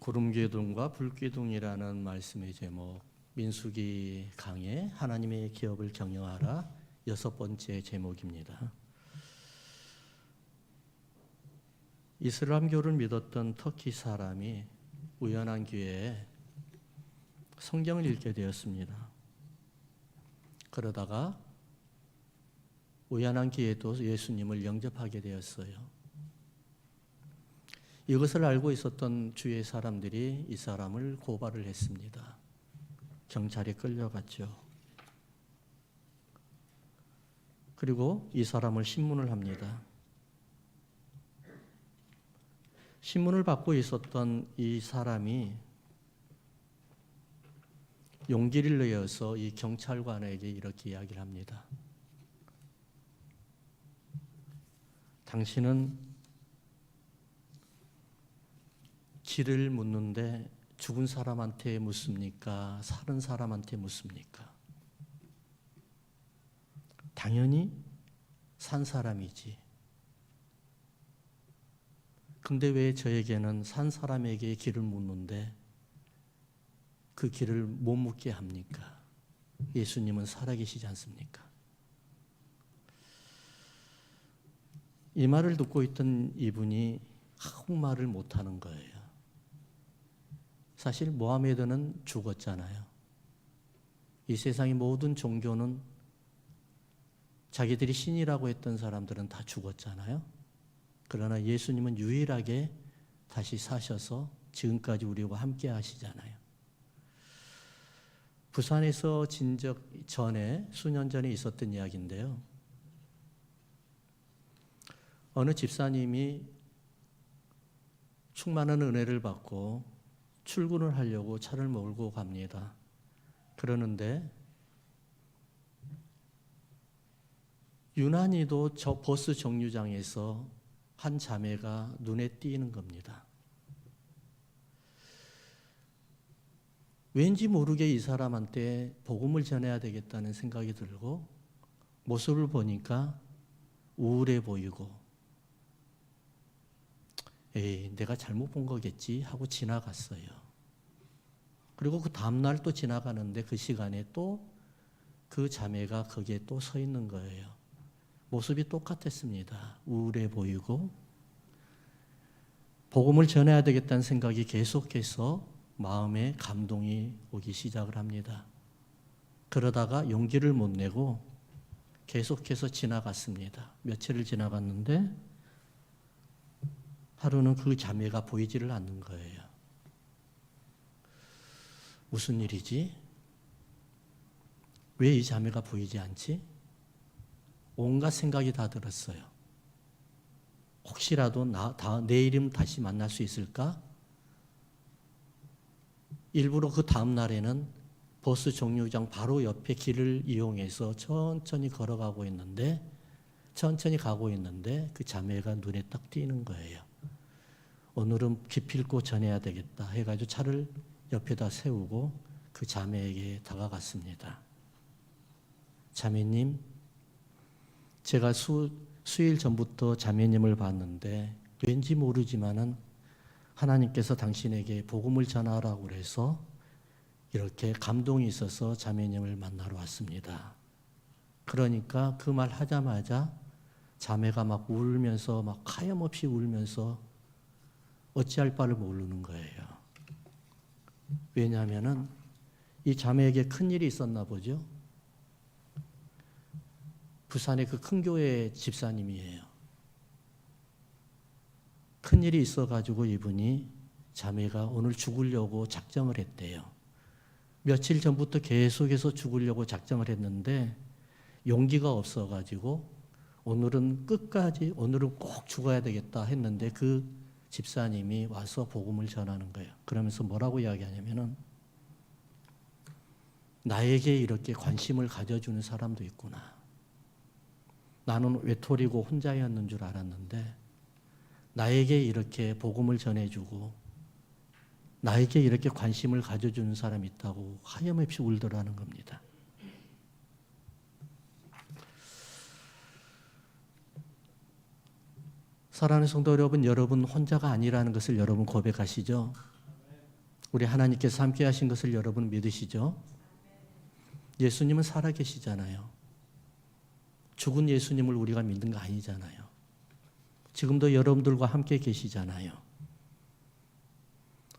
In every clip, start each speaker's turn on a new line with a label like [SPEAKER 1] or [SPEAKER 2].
[SPEAKER 1] 구름기둥과 불기둥이라는 말씀의 제목, 민수기 강의 하나님의 기업을 경영하라 6번째 제목입니다. 이슬람교를 믿었던 터키 사람이 우연한 기회에 성경을 읽게 되었습니다. 그러다가 우연한 기회에도 예수님을 영접하게 되었어요. 이것을 알고 있었던 주위의 사람들이 이 사람을 고발을 했습니다. 경찰에 끌려갔죠. 그리고 이 사람을 신문을 합니다. 신문을 받고 있었던 이 사람이 용기를 내어서 이 경찰관에게 이렇게 이야기를 합니다. 당신은 길을 묻는데 죽은 사람한테 묻습니까? 사는 사람한테 묻습니까? 당연히 산 사람이지. 근데 왜 저에게는 산 사람에게 길을 묻는데 그 길을 못 묻게 합니까? 예수님은 살아계시지 않습니까? 이 말을 듣고 있던 이분이 한국말을 못하는 거예요. 사실 모하메드는 죽었잖아요. 이 세상의 모든 종교는 자기들이 신이라고 했던 사람들은 다 죽었잖아요. 그러나 예수님은 유일하게 다시 사셔서 지금까지 우리와 함께 하시잖아요. 부산에서 진적 전에 수년 전에 있었던 이야기인데요. 어느 집사님이 충만한 은혜를 받고 출근을 하려고 차를 몰고 갑니다. 그러는데 유난히도 저 버스 정류장에서 한 자매가 눈에 띄는 겁니다. 왠지 모르게 이 사람한테 복음을 전해야 되겠다는 생각이 들고 모습을 보니까 우울해 보이고 에이, 내가 잘못 본 거겠지 하고 지나갔어요. 그리고 그 다음날 또 지나가는데 그 시간에 또 그 자매가 거기에 또 서 있는 거예요. 모습이 똑같았습니다. 우울해 보이고 복음을 전해야 되겠다는 생각이 계속해서 마음에 감동이 오기 시작을 합니다. 그러다가 용기를 못 내고 계속해서 지나갔습니다. 며칠을 지나갔는데 하루는 그 자매가 보이지를 않는 거예요. 무슨 일이지? 왜 이 자매가 보이지 않지? 온갖 생각이 다 들었어요. 혹시라도 내일이면 다시 만날 수 있을까? 일부러 그 다음 날에는 버스 정류장 바로 옆에 길을 이용해서 천천히 가고 있는데 그 자매가 눈에 딱 띄는 거예요. 오늘은 기필코 전해야 되겠다 해가지고 차를 옆에다 세우고 그 자매에게 다가갔습니다. 자매님, 제가 수일 전부터 자매님을 봤는데 왠지 모르지만은 하나님께서 당신에게 복음을 전하라고 그래서 이렇게 감동이 있어서 자매님을 만나러 왔습니다. 그러니까 그 말 하자마자 자매가 막 울면서 막 하염없이 울면서 어찌할 바를 모르는 거예요. 왜냐하면은 이 자매에게 큰일이 있었나 보죠. 부산의 그 큰 교회 집사님이에요. 큰일이 있어가지고 이분이 자매가 오늘 죽으려고 작정을 했대요. 며칠 전부터 계속해서 죽으려고 작정을 했는데 용기가 없어가지고 오늘은 꼭 죽어야 되겠다 했는데 그 집사님이 와서 복음을 전하는 거예요. 그러면서 뭐라고 이야기하냐면은 나에게 이렇게 관심을 가져주는 사람도 있구나. 나는 외톨이고 혼자였는 줄 알았는데 나에게 이렇게 복음을 전해주고 나에게 이렇게 관심을 가져주는 사람이 있다고 하염없이 울더라는 겁니다. 사랑하는 성도 여러분, 여러분 혼자가 아니라는 것을 여러분 고백하시죠? 우리 하나님께서 함께 하신 것을 여러분 믿으시죠? 예수님은 살아계시잖아요. 죽은 예수님을 우리가 믿는 거 아니잖아요. 지금도 여러분들과 함께 계시잖아요.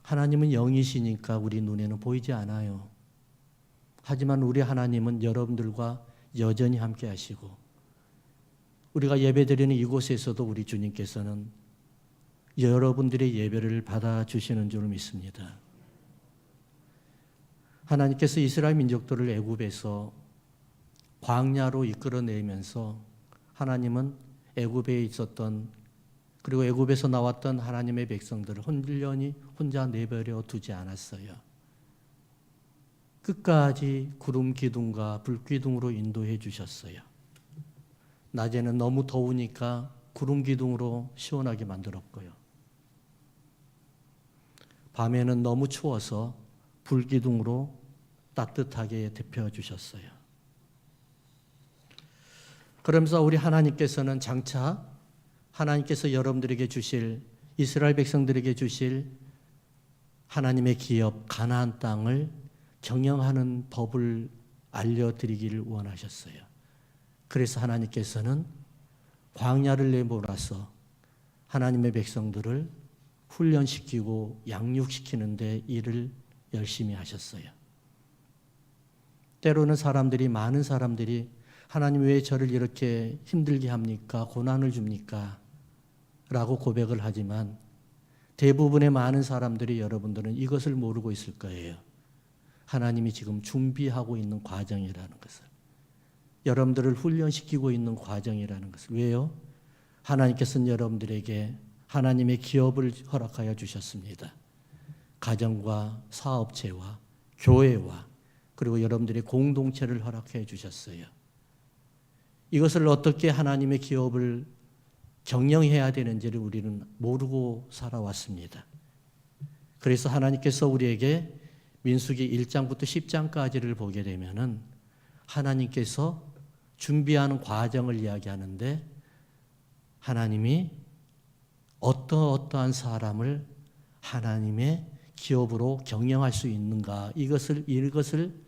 [SPEAKER 1] 하나님은 영이시니까 우리 눈에는 보이지 않아요. 하지만 우리 하나님은 여러분들과 여전히 함께 하시고, 우리가 예배드리는 이곳에서도 우리 주님께서는 여러분들의 예배를 받아주시는 줄 믿습니다. 하나님께서 이스라엘 민족들을 애굽에서 광야로 이끌어내면서 하나님은 애굽에 있었던, 그리고 애굽에서 나왔던 하나님의 백성들을 혼련히 혼자 내버려 두지 않았어요. 끝까지 구름 기둥과 불 기둥으로 인도해 주셨어요. 낮에는 너무 더우니까 구름 기둥으로 시원하게 만들었고요. 밤에는 너무 추워서 불 기둥으로 따뜻하게 데펴 주셨어요. 그러면서 우리 하나님께서는 장차 하나님께서 여러분들에게 주실, 이스라엘 백성들에게 주실 하나님의 기업 가나안 땅을 경영하는 법을 알려드리기를 원하셨어요. 그래서 하나님께서는 광야를 내몰아서 하나님의 백성들을 훈련시키고 양육시키는 데 일을 열심히 하셨어요. 때로는 많은 사람들이 하나님 왜 저를 이렇게 힘들게 합니까? 고난을 줍니까? 라고 고백을 하지만 대부분의 많은 사람들이, 여러분들은 이것을 모르고 있을 거예요. 하나님이 지금 준비하고 있는 과정이라는 것을, 여러분들을 훈련시키고 있는 과정이라는 것을. 왜요? 하나님께서는 여러분들에게 하나님의 기업을 허락하여 주셨습니다. 가정과 사업체와 교회와 그리고 여러분들의 공동체를 허락해 주셨어요. 이것을 어떻게 하나님의 기업을 경영해야 되는지를 우리는 모르고 살아왔습니다. 그래서 하나님께서 우리에게 민수기 1장부터 10장까지를 보게 되면은 하나님께서 준비하는 과정을 이야기하는데, 하나님이 어떠한 사람을 하나님의 기업으로 경영할 수 있는가, 이것을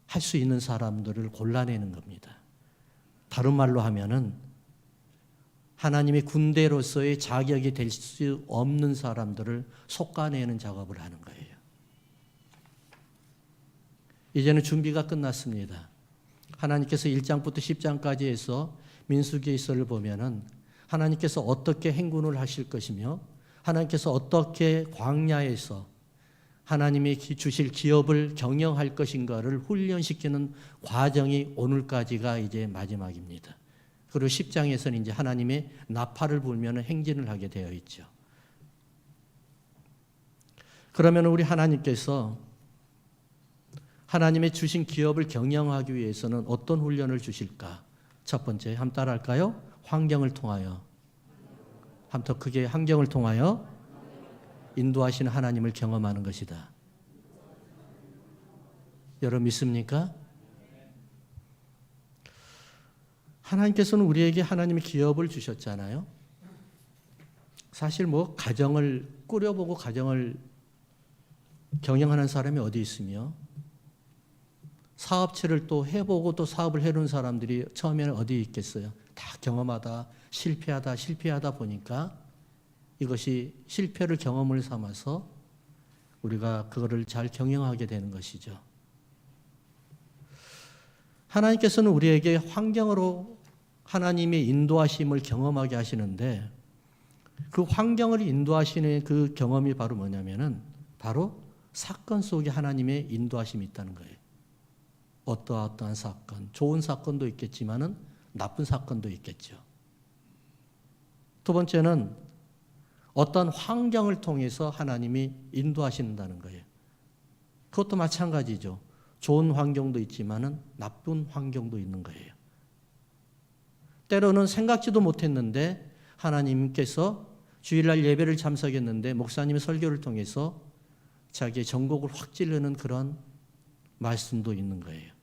[SPEAKER 1] 할 수 있는 사람들을 골라내는 겁니다. 다른 말로 하면은 하나님의 군대로서의 자격이 될 수 없는 사람들을 솎아내는 작업을 하는 거예요. 이제는 준비가 끝났습니다. 하나님께서 1장부터 10장까지 해서 민수기서를 보면은 하나님께서 어떻게 행군을 하실 것이며, 하나님께서 어떻게 광야에서 하나님이 주실 기업을 경영할 것인가를 훈련시키는 과정이 오늘까지가 이제 마지막입니다. 그리고 10장에서는 이제 하나님의 나팔을 불면 행진을 하게 되어 있죠. 그러면 우리 하나님께서 하나님의 주신 기업을 경영하기 위해서는 어떤 훈련을 주실까? 첫 번째, 한번 따라할까요? 환경을 통하여. 한번 더 크게, 환경을 통하여 인도하시는 하나님을 경험하는 것이다. 여러분 믿습니까? 하나님께서는 우리에게 하나님의 기업을 주셨잖아요. 사실 가정을 꾸려보고 가정을 경영하는 사람이 어디 있으며, 사업체를 또 해보고 또 사업을 해놓은 사람들이 처음에는 어디 있겠어요? 다 경험하다 실패하다 보니까 이것이 실패를 경험을 삼아서 우리가 그거를 잘 경영하게 되는 것이죠. 하나님께서는 우리에게 환경으로 하나님의 인도하심을 경험하게 하시는데, 그 환경을 인도하시는 그 경험이 바로 뭐냐면은 바로 사건 속에 하나님의 인도하심이 있다는 거예요. 어떠한 사건, 좋은 사건도 있겠지만은 나쁜 사건도 있겠죠. 두 번째는 어떤 환경을 통해서 하나님이 인도하신다는 거예요. 그것도 마찬가지죠. 좋은 환경도 있지만은 나쁜 환경도 있는 거예요. 때로는 생각지도 못했는데 하나님께서 주일날 예배를 참석했는데 목사님의 설교를 통해서 자기의 전곡을 확 찌르는 그런 말씀도 있는 거예요.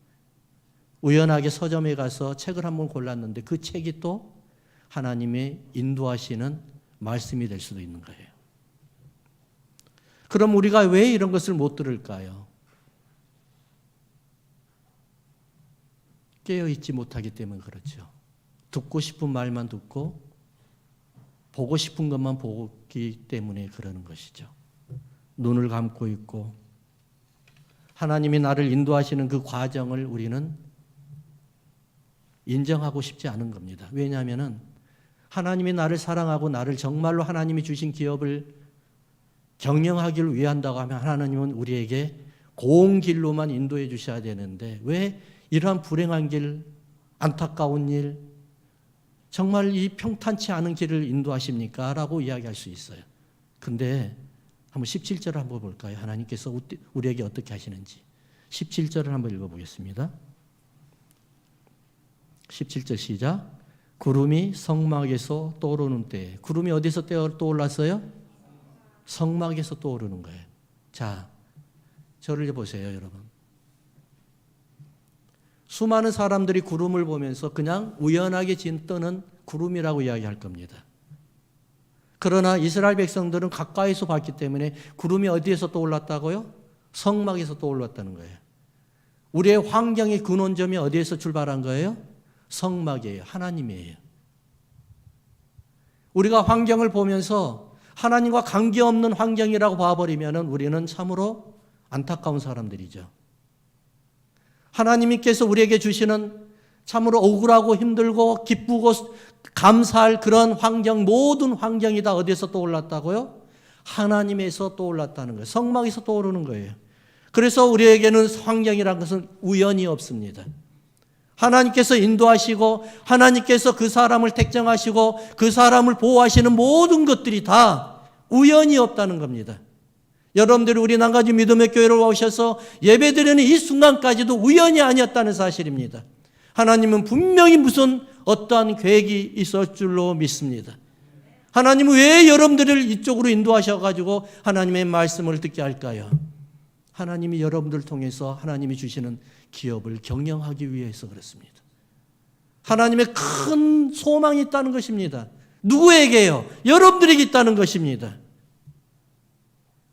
[SPEAKER 1] 우연하게 서점에 가서 책을 한번 골랐는데 그 책이 또 하나님의 인도하시는 말씀이 될 수도 있는 거예요. 그럼 우리가 왜 이런 것을 못 들을까요? 깨어있지 못하기 때문에 그렇죠. 듣고 싶은 말만 듣고 보고 싶은 것만 보기 때문에 그러는 것이죠. 눈을 감고 있고 하나님이 나를 인도하시는 그 과정을 우리는 인정하고 싶지 않은 겁니다. 왜냐하면 하나님이 나를 사랑하고 나를 정말로 하나님이 주신 기업을 경영하기를 위한다고 하면 하나님은 우리에게 고운 길로만 인도해 주셔야 되는데 왜 이러한 불행한 길, 안타까운 일, 정말 이 평탄치 않은 길을 인도하십니까? 라고 이야기할 수 있어요. 근데 한번 17절을 한번 볼까요? 하나님께서 우리에게 어떻게 하시는지. 17절을 한번 읽어보겠습니다. 17절 시작. 구름이 성막에서 떠오르는 때에. 구름이 어디서 떠올랐어요? 성막에서 떠오르는 거예요. 자, 저를 보세요, 여러분. 수많은 사람들이 구름을 보면서 그냥 우연하게 떠는 구름이라고 이야기할 겁니다. 그러나 이스라엘 백성들은 가까이서 봤기 때문에 구름이 어디에서 떠올랐다고요? 성막에서 떠올랐다는 거예요. 우리의 환경의 근원점이 어디에서 출발한 거예요? 성막이에요. 하나님이에요. 우리가 환경을 보면서 하나님과 관계없는 환경이라고 봐버리면 우리는 참으로 안타까운 사람들이죠. 하나님께서 우리에게 주시는 참으로 억울하고 힘들고 기쁘고 감사할 그런 환경, 모든 환경이 다 어디에서 떠올랐다고요? 하나님에서 떠올랐다는 거예요. 성막에서 떠오르는 거예요. 그래서 우리에게는 환경이라는 것은 우연이 없습니다. 하나님께서 인도하시고 하나님께서 그 사람을 택정하시고 그 사람을 보호하시는 모든 것들이 다 우연이 없다는 겁니다. 여러분들이 우리 남가주 믿음의 교회로 오셔서 예배드리는 이 순간까지도 우연이 아니었다는 사실입니다. 하나님은 분명히 무슨 어떠한 계획이 있을 줄로 믿습니다. 하나님은 왜 여러분들을 이쪽으로 인도하셔가지고 하나님의 말씀을 듣게 할까요? 하나님이 여러분들을 통해서 하나님이 주시는 기업을 경영하기 위해서 그렇습니다. 하나님의 큰 소망이 있다는 것입니다. 누구에게요? 여러분들에게 있다는 것입니다.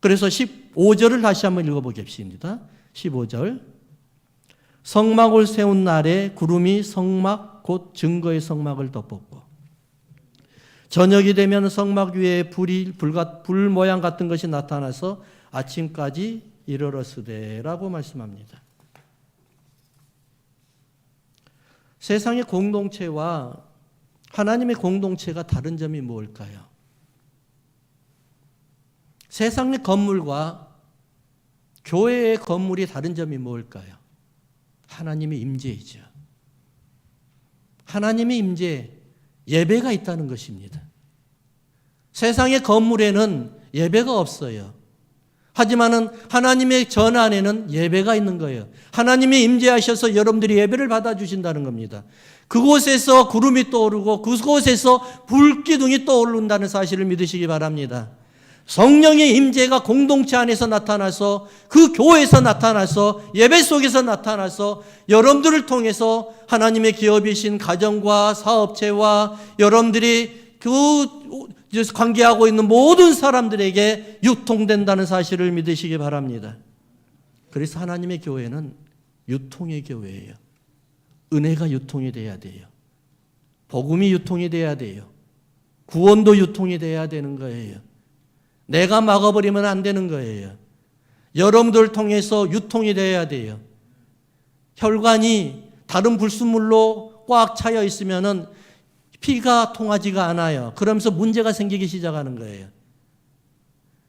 [SPEAKER 1] 그래서 15절을 다시 한번 읽어보겠습니다. 15절. 성막을 세운 날에 구름이 성막 곧 증거의 성막을 덮었고 저녁이 되면 성막 위에 불 모양 같은 것이 나타나서 아침까지 이르렀으되라고 말씀합니다. 세상의 공동체와 하나님의 공동체가 다른 점이 무엇일까요? 세상의 건물과 교회의 건물이 다른 점이 무엇일까요? 하나님의 임재이죠. 하나님의 임재, 예배가 있다는 것입니다. 세상의 건물에는 예배가 없어요. 하지만은 하나님의 전 안에는 예배가 있는 거예요. 하나님이 임재하셔서 여러분들이 예배를 받아주신다는 겁니다. 그곳에서 구름이 떠오르고 그곳에서 불기둥이 떠오른다는 사실을 믿으시기 바랍니다. 성령의 임재가 공동체 안에서 나타나서 그 교회에서 나타나서 예배 속에서 나타나서 여러분들을 통해서 하나님의 기업이신 가정과 사업체와 여러분들이 그 관계하고 있는 모든 사람들에게 유통된다는 사실을 믿으시기 바랍니다. 그래서 하나님의 교회는 유통의 교회예요. 은혜가 유통이 돼야 돼요. 복음이 유통이 돼야 돼요. 구원도 유통이 돼야 되는 거예요. 내가 막아버리면 안 되는 거예요. 여러분들 통해서 유통이 돼야 돼요. 혈관이 다른 불순물로 꽉 차여 있으면은 피가 통하지가 않아요. 그러면서 문제가 생기기 시작하는 거예요.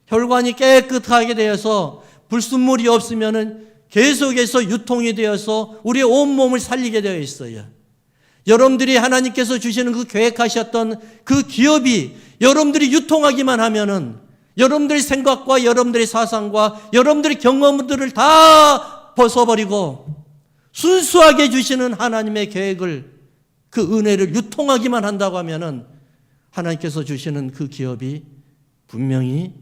[SPEAKER 1] 혈관이 깨끗하게 되어서 불순물이 없으면은 계속해서 유통이 되어서 우리의 온몸을 살리게 되어 있어요. 여러분들이 하나님께서 주시는 그 계획하셨던 그 기업이 여러분들이 유통하기만 하면은 여러분들의 생각과 여러분들의 사상과 여러분들의 경험들을 다 벗어버리고 순수하게 주시는 하나님의 계획을 그 은혜를 유통하기만 한다고 하면은 하나님께서 주시는 그 기업이 분명히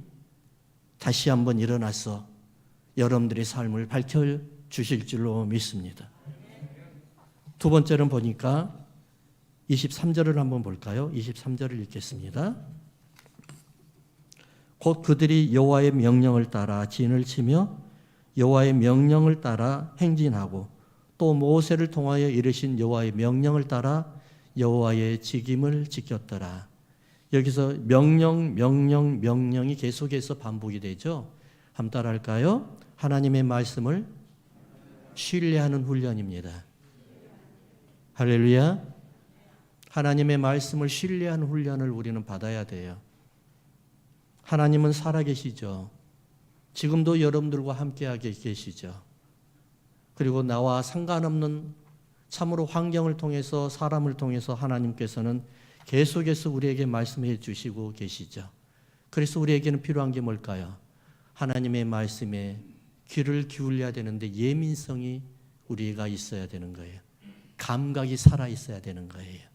[SPEAKER 1] 다시 한번 일어나서 여러분들의 삶을 밝혀주실 줄로 믿습니다. 두 번째는 보니까 23절을 한번 볼까요? 23절을 읽겠습니다. 곧 그들이 여호와의 명령을 따라 진을 치며 여호와의 명령을 따라 행진하고 또 모세를 통하여 이르신 여호와의 명령을 따라 여호와의 직임을 지켰더라. 여기서 명령이 계속해서 반복이 되죠. 한번 따라할까요? 하나님의 말씀을 신뢰하는 훈련입니다. 할렐루야. 하나님의 말씀을 신뢰하는 훈련을 우리는 받아야 돼요. 하나님은 살아계시죠. 지금도 여러분들과 함께하게 계시죠. 그리고 나와 상관없는 참으로 환경을 통해서 사람을 통해서 하나님께서는 계속해서 우리에게 말씀해 주시고 계시죠. 그래서 우리에게는 필요한 게 뭘까요? 하나님의 말씀에 귀를 기울여야 되는데 예민성이 우리가 있어야 되는 거예요. 감각이 살아 있어야 되는 거예요.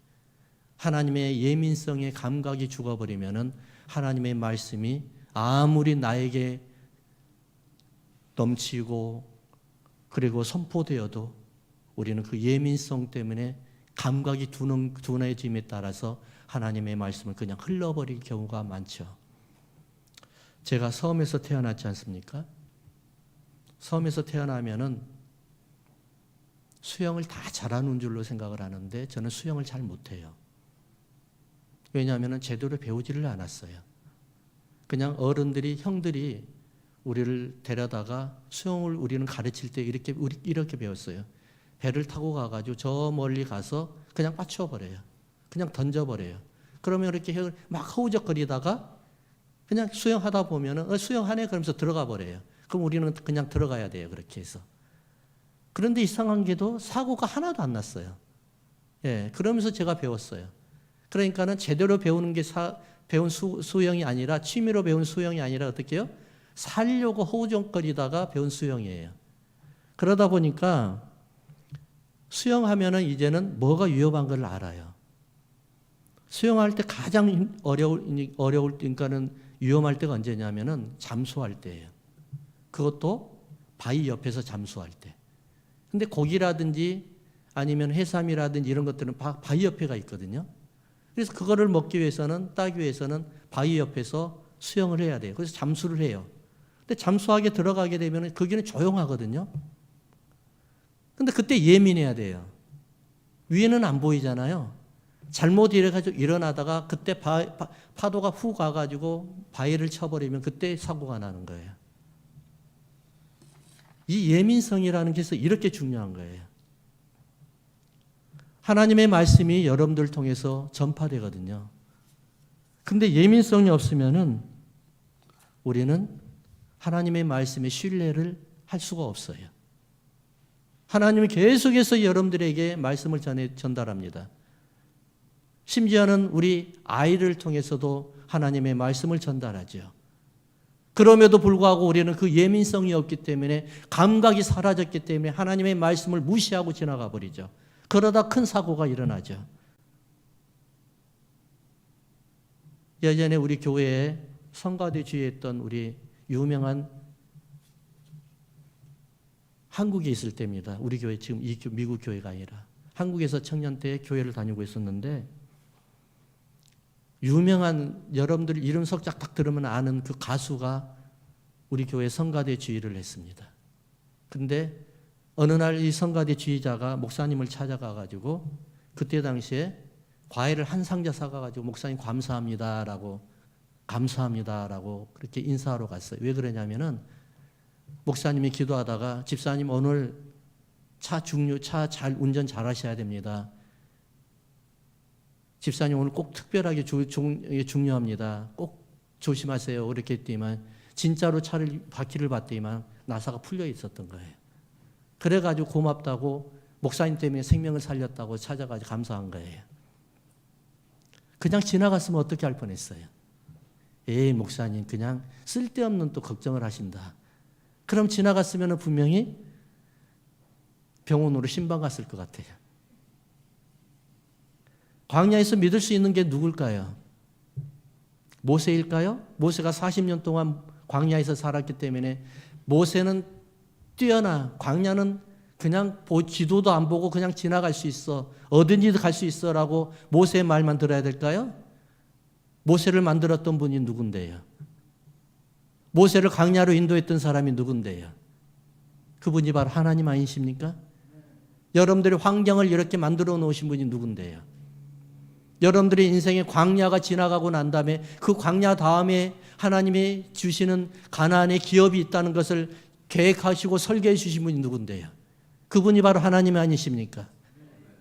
[SPEAKER 1] 하나님의 예민성에 감각이 죽어버리면은 하나님의 말씀이 아무리 나에게 넘치고 그리고 선포되어도 우리는 그 예민성 때문에 감각이 둔해짐에 따라서 하나님의 말씀을 그냥 흘러버릴 경우가 많죠. 제가 섬에서 태어났지 않습니까? 섬에서 태어나면은 수영을 다 잘하는 줄로 생각을 하는데 저는 수영을 잘 못해요. 왜냐하면 제대로 배우지를 않았어요. 그냥 어른들이, 형들이 우리를 데려다가 수영을 우리는 가르칠 때 이렇게 배웠어요. 배를 타고 가가지고 저 멀리 가서 그냥 빠쳐버려요. 그냥 던져버려요. 그러면 이렇게 막 허우적거리다가 그냥 수영하다 보면은 수영하네 그러면서 들어가 버려요. 그럼 우리는 그냥 들어가야 돼요. 그렇게 해서. 그런데 이상한 게도 사고가 하나도 안 났어요. 예, 그러면서 제가 배웠어요. 그러니까는 제대로 배우는 게 배운 수영이 아니라 취미로 배운 수영이 아니라 어떻게 해요? 살려고 허우적거리다가 배운 수영이에요. 그러다 보니까 수영하면은 이제는 뭐가 위험한 걸 알아요. 수영할 때 가장 어려울 때니까는 위험할 때가 언제냐면은 잠수할 때예요. 그것도 바위 옆에서 잠수할 때. 근데 고기라든지 아니면 해삼이라든지 이런 것들은 바위 옆에가 있거든요. 그래서 그거를 먹기 위해서는, 따기 위해서는 바위 옆에서 수영을 해야 돼요. 그래서 잠수를 해요. 근데 잠수하게 들어가게 되면 거기는 조용하거든요. 근데 그때 예민해야 돼요. 위에는 안 보이잖아요. 잘못 이래가지고 일어나다가 그때 파도가 후 가가지고 바위를 쳐버리면 그때 사고가 나는 거예요. 이 예민성이라는 게 이렇게 중요한 거예요. 하나님의 말씀이 여러분들 통해서 전파되거든요. 근데 예민성이 없으면은 우리는 하나님의 말씀에 신뢰를 할 수가 없어요. 하나님은 계속해서 여러분들에게 말씀을 전달합니다. 심지어는 우리 아이를 통해서도 하나님의 말씀을 전달하죠. 그럼에도 불구하고 우리는 그 예민성이 없기 때문에 감각이 사라졌기 때문에 하나님의 말씀을 무시하고 지나가 버리죠. 그러다 큰 사고가 일어나죠. 예전에 우리 교회에 성가대 주위에 있던 우리 유명한 한국에 있을 때입니다. 우리 교회 지금 미국 교회가 아니라 한국에서 청년 때 교회를 다니고 있었는데 유명한 여러분들 이름 석작 딱 들으면 아는 그 가수가 우리 교회 성가대 주의를 했습니다. 근데 어느 날 이 성가대 주의자가 목사님을 찾아가가지고 그때 당시에 과일을 한 상자 사가가지고 목사님 감사합니다라고 그렇게 인사하러 갔어요. 왜 그러냐면은 목사님이 기도하다가 집사님 오늘 차 잘 운전 잘하셔야 됩니다. 집사님 오늘 꼭 특별하게 중요합니다. 꼭 조심하세요. 그렇게 했더니만 진짜로 바퀴를 봤더니만 나사가 풀려 있었던 거예요. 그래가지고 고맙다고 목사님 때문에 생명을 살렸다고 찾아가지고 감사한 거예요. 그냥 지나갔으면 어떻게 할 뻔했어요. 에이 목사님 그냥 쓸데없는 또 걱정을 하신다. 그럼 지나갔으면 분명히 병원으로 신방 갔을 것 같아요. 광야에서 믿을 수 있는 게 누굴까요? 모세일까요? 모세가 40년 동안 광야에서 살았기 때문에 모세는 뛰어나 광야는 그냥 지도도 안 보고 그냥 지나갈 수 있어. 어딘지도 갈 수 있어라고 모세의 말만 들어야 될까요? 모세를 만들었던 분이 누군데요? 모세를 광야로 인도했던 사람이 누군데요? 그분이 바로 하나님 아니십니까? 여러분들이 환경을 이렇게 만들어 놓으신 분이 누군데요? 여러분들의 인생에 광야가 지나가고 난 다음에 그 광야 다음에 하나님이 주시는 가나안의 기업이 있다는 것을 계획하시고 설계해 주신 분이 누군데요? 그분이 바로 하나님 아니십니까?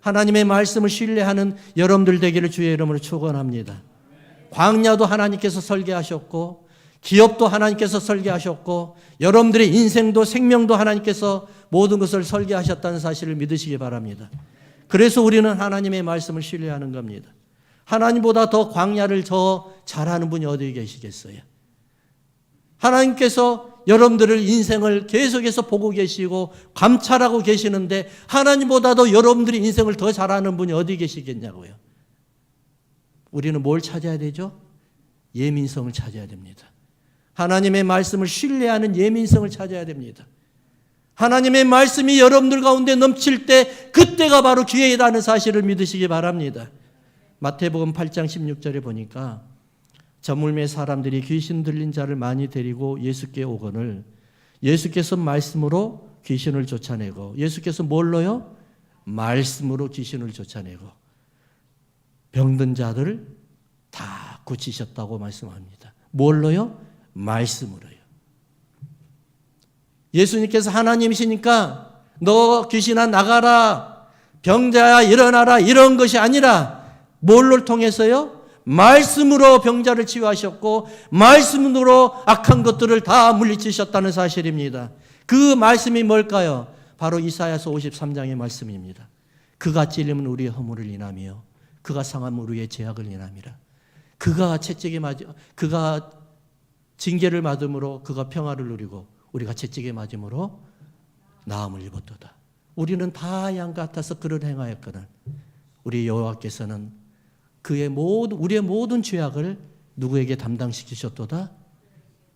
[SPEAKER 1] 하나님의 말씀을 신뢰하는 여러분들 되기를 주의 이름으로 축원합니다. 광야도 하나님께서 설계하셨고 기업도 하나님께서 설계하셨고 여러분들의 인생도 생명도 하나님께서 모든 것을 설계하셨다는 사실을 믿으시기 바랍니다. 그래서 우리는 하나님의 말씀을 신뢰하는 겁니다. 하나님보다 더 광야를 더 잘하는 분이 어디 계시겠어요? 하나님께서 여러분들을 인생을 계속해서 보고 계시고 감찰하고 계시는데 하나님보다도 여러분들이 인생을 더 잘하는 분이 어디 계시겠냐고요. 우리는 뭘 찾아야 되죠? 예민성을 찾아야 됩니다. 하나님의 말씀을 신뢰하는 예민성을 찾아야 됩니다. 하나님의 말씀이 여러분들 가운데 넘칠 때 그때가 바로 기회이라는 사실을 믿으시기 바랍니다. 마태복음 8장 16절에 보니까 저물매 사람들이 귀신 들린 자를 많이 데리고 예수께 오거늘 예수께서 말씀으로 귀신을 쫓아내고 예수께서 뭘로요? 말씀으로 귀신을 쫓아내고 병든 자들을 다 고치셨다고 말씀합니다. 뭘로요? 말씀으로요. 예수님께서 하나님이시니까 너 귀신아 나가라, 병자야 일어나라 이런 것이 아니라 뭘로 통해서요? 말씀으로 병자를 치유하셨고 말씀으로 악한 것들을 다 물리치셨다는 사실입니다. 그 말씀이 뭘까요? 바로 이사야서 53장의 말씀입니다. 그가 찔림은 우리의 허물을 인하며 그가 상함은 우리의 죄악을 인함이라. 그가 채찍에 그가 징계를 받음으로 그가 평화를 누리고 우리가 채찍에 맞음으로 나음을 입었도다. 우리는 다 양 같아서 그를 행하였거늘 우리 여호와께서는 우리의 모든 죄악을 누구에게 담당시키셨도다?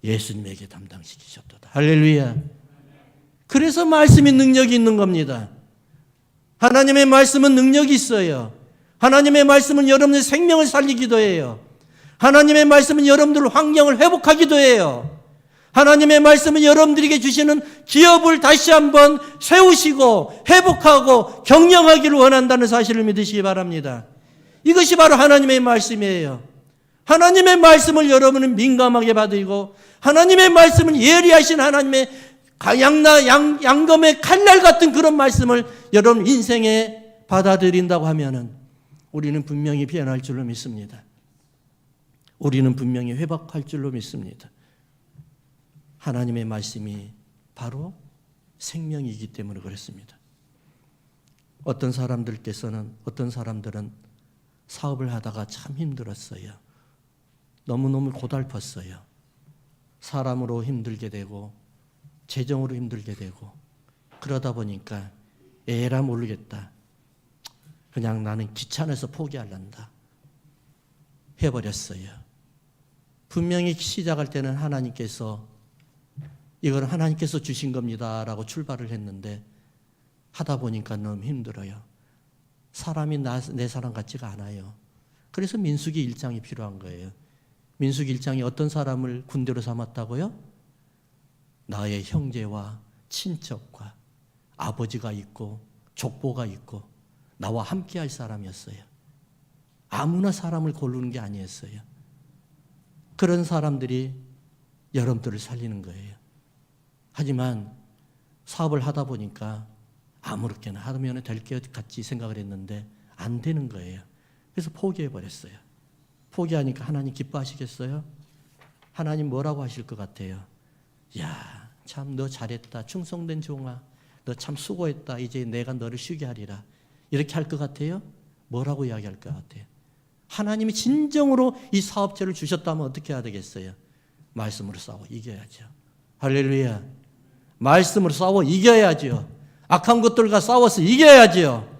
[SPEAKER 1] 예수님에게 담당시키셨도다. 할렐루야. 그래서 말씀이 능력이 있는 겁니다. 하나님의 말씀은 능력이 있어요. 하나님의 말씀은 여러분의 생명을 살리기도 해요. 하나님의 말씀은 여러분들 환경을 회복하기도 해요. 하나님의 말씀은 여러분들에게 주시는 기업을 다시 한번 세우시고 회복하고 경영하기를 원한다는 사실을 믿으시기 바랍니다. 이것이 바로 하나님의 말씀이에요. 하나님의 말씀을 여러분은 민감하게 받으시고 하나님의 말씀은 예리하신 하나님의 양검의 칼날 같은 그런 말씀을 여러분 인생에 받아들인다고 하면은 우리는 분명히 변할 줄로 믿습니다. 우리는 분명히 회복할 줄로 믿습니다. 하나님의 말씀이 바로 생명이기 때문에 그렇습니다. 어떤 사람들은 사업을 하다가 참 힘들었어요. 너무너무 고달팠어요. 사람으로 힘들게 되고 재정으로 힘들게 되고 그러다 보니까 에라 모르겠다. 그냥 나는 귀찮아서 포기하란다. 해버렸어요. 분명히 시작할 때는 이거는 하나님께서 주신 겁니다라고 출발을 했는데 하다 보니까 너무 힘들어요. 사람이 내 사람 같지가 않아요. 그래서 민수기 1장이 필요한 거예요. 민수기 1장이 어떤 사람을 군대로 삼았다고요? 나의 형제와 친척과 아버지가 있고 족보가 있고 나와 함께 할 사람이었어요. 아무나 사람을 고르는 게 아니었어요. 그런 사람들이 여러분들을 살리는 거예요. 하지만 사업을 하다 보니까 아무렇게나 하면 될 것 같이 생각을 했는데 안 되는 거예요. 그래서 포기해버렸어요. 포기하니까 하나님 기뻐하시겠어요? 하나님 뭐라고 하실 것 같아요? 야, 참 너 잘했다. 충성된 종아. 너 참 수고했다. 이제 내가 너를 쉬게 하리라. 이렇게 할 것 같아요? 뭐라고 이야기할 것 같아요? 하나님이 진정으로 이 사업체를 주셨다면 어떻게 해야 되겠어요? 말씀으로 싸워 이겨야죠. 할렐루야. 말씀으로 싸워 이겨야죠. 악한 것들과 싸워서 이겨야죠.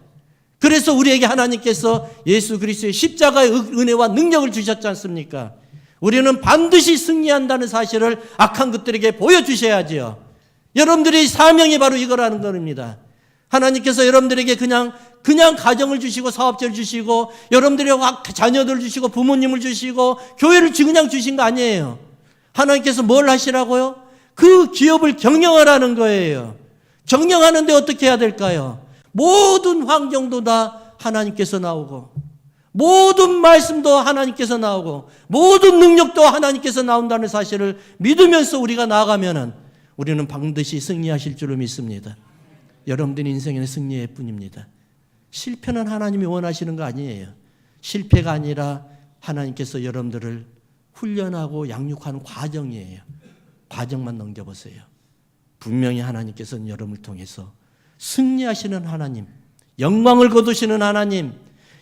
[SPEAKER 1] 그래서 우리에게 하나님께서 예수 그리스도의 십자가의 은혜와 능력을 주셨지 않습니까? 우리는 반드시 승리한다는 사실을 악한 것들에게 보여주셔야죠. 여러분들의 사명이 바로 이거라는 겁니다. 하나님께서 여러분들에게 그냥 가정을 주시고 사업체를 주시고 여러분들의 자녀들을 주시고 부모님을 주시고 교회를 그냥 주신 거 아니에요. 하나님께서 뭘 하시라고요? 그 기업을 경영하라는 거예요. 경영하는데 어떻게 해야 될까요? 모든 환경도 다 하나님께서 나오고, 모든 말씀도 하나님께서 나오고, 모든 능력도 하나님께서 나온다는 사실을 믿으면서 우리가 나아가면은 우리는 반드시 승리하실 줄을 믿습니다. 여러분들 인생에는 승리일 뿐입니다. 실패는 하나님이 원하시는 거 아니에요. 실패가 아니라 하나님께서 여러분들을 훈련하고 양육하는 과정이에요. 과정만 넘겨보세요. 분명히 하나님께서는 여러분을 통해서 승리하시는 하나님, 영광을 거두시는 하나님,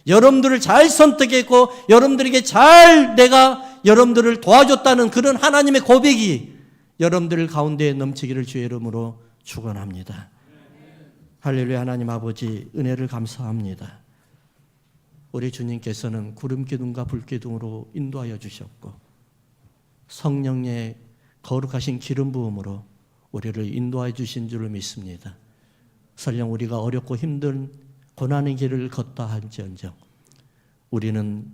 [SPEAKER 1] 여러분들을 잘 선택했고 여러분들에게 잘 내가 여러분들을 도와줬다는 그런 하나님의 고백이 여러분들 가운데 넘치기를 주의 이름으로 축원합니다. 할렐루야. 하나님 아버지 은혜를 감사합니다. 우리 주님께서는 구름기둥과 불기둥으로 인도하여 주셨고 성령의 거룩하신 기름 부음으로 우리를 인도하여 주신 줄을 믿습니다. 설령 우리가 어렵고 힘든 고난의 길을 걷다 할지언정 우리는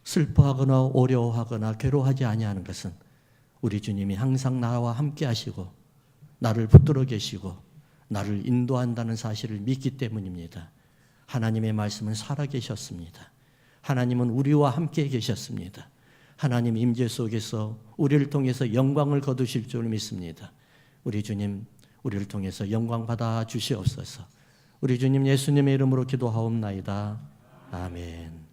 [SPEAKER 1] 슬퍼하거나 어려워하거나 괴로워하지 아니하는 것은 우리 주님이 항상 나와 함께 하시고 나를 붙들어 계시고 나를 인도한다는 사실을 믿기 때문입니다. 하나님의 말씀은 살아계셨습니다. 하나님은 우리와 함께 계셨습니다. 하나님 임재 속에서 우리를 통해서 영광을 거두실 줄 믿습니다. 우리 주님 우리를 통해서 영광 받아 주시옵소서. 우리 주님 예수님의 이름으로 기도하옵나이다. 아멘.